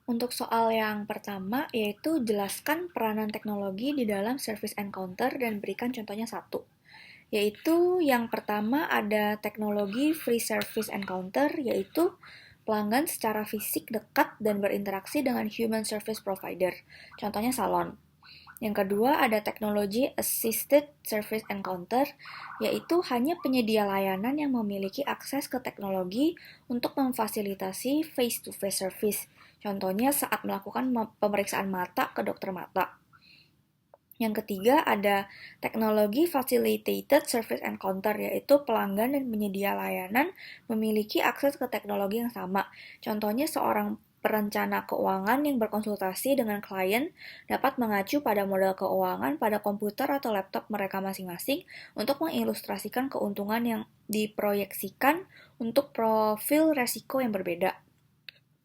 Untuk soal yang pertama, yaitu jelaskan peranan teknologi di dalam service encounter dan berikan contohnya satu. Yaitu yang pertama ada teknologi free service encounter, yaitu pelanggan secara fisik dekat dan berinteraksi dengan human service provider. Contohnya salon. Yang kedua ada teknologi assisted service encounter, yaitu hanya penyedia layanan yang memiliki akses ke teknologi untuk memfasilitasi face-to-face service. Contohnya saat melakukan pemeriksaan mata ke dokter mata. Yang ketiga ada teknologi facilitated service encounter, yaitu pelanggan dan penyedia layanan memiliki akses ke teknologi yang sama. Contohnya seorang perencana keuangan yang berkonsultasi dengan klien dapat mengacu pada model keuangan pada komputer atau laptop mereka masing-masing untuk mengilustrasikan keuntungan yang diproyeksikan untuk profil resiko yang berbeda.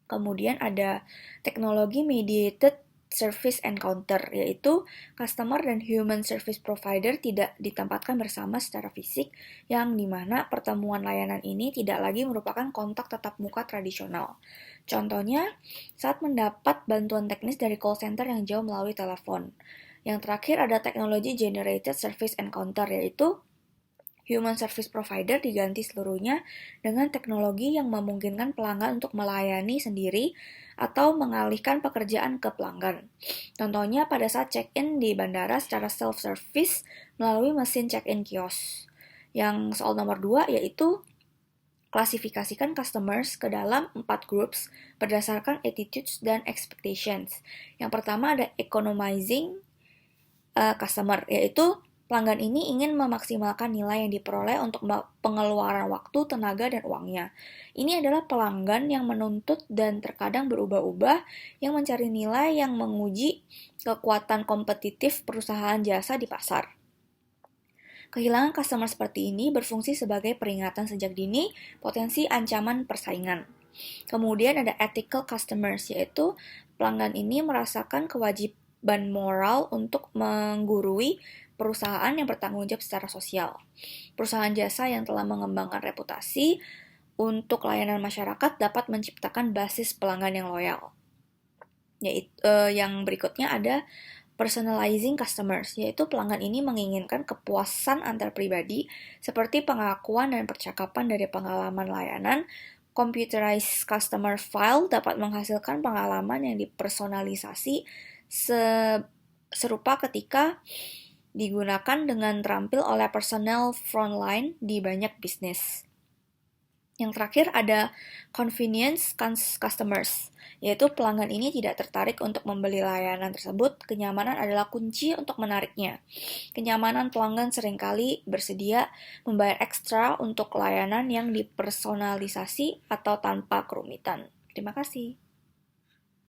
Kemudian ada teknologi mediated service encounter, yaitu customer dan human service provider tidak ditempatkan bersama secara fisik, yang dimana pertemuan layanan ini tidak lagi merupakan kontak tatap muka tradisional. Contohnya, saat mendapat bantuan teknis dari call center yang jauh melalui telepon. Yang terakhir ada teknologi generated service encounter, yaitu human service provider diganti seluruhnya dengan teknologi yang memungkinkan pelanggan untuk melayani sendiri atau mengalihkan pekerjaan ke pelanggan. Contohnya pada saat check-in di bandara secara self-service melalui mesin check-in kios. Yang soal nomor 2 yaitu klasifikasikan customers ke dalam 4 groups berdasarkan attitudes dan expectations. Yang pertama ada economizing customer, yaitu pelanggan ini ingin memaksimalkan nilai yang diperoleh untuk pengeluaran waktu, tenaga, dan uangnya. Ini adalah pelanggan yang menuntut dan terkadang berubah-ubah, yang mencari nilai yang menguji kekuatan kompetitif perusahaan jasa di pasar. Kehilangan customer seperti ini berfungsi sebagai peringatan sejak dini potensi ancaman persaingan. Kemudian ada ethical customers, yaitu pelanggan ini merasakan kewajiban moral untuk menggurui perusahaan yang bertanggung jawab secara sosial. Perusahaan jasa yang telah mengembangkan reputasi untuk layanan masyarakat dapat menciptakan basis pelanggan yang loyal. Yang berikutnya ada personalizing customers, yaitu pelanggan ini menginginkan kepuasan antar pribadi seperti pengakuan dan percakapan dari pengalaman layanan. Computerized customer file dapat menghasilkan pengalaman yang dipersonalisasi serupa ketika digunakan dengan terampil oleh personel frontline di banyak bisnis. Yang terakhir ada convenience customers, yaitu pelanggan ini tidak tertarik untuk membeli layanan tersebut. Kenyamanan adalah kunci untuk menariknya. Kenyamanan pelanggan seringkali bersedia membayar ekstra untuk layanan yang dipersonalisasi atau tanpa kerumitan. Terima kasih.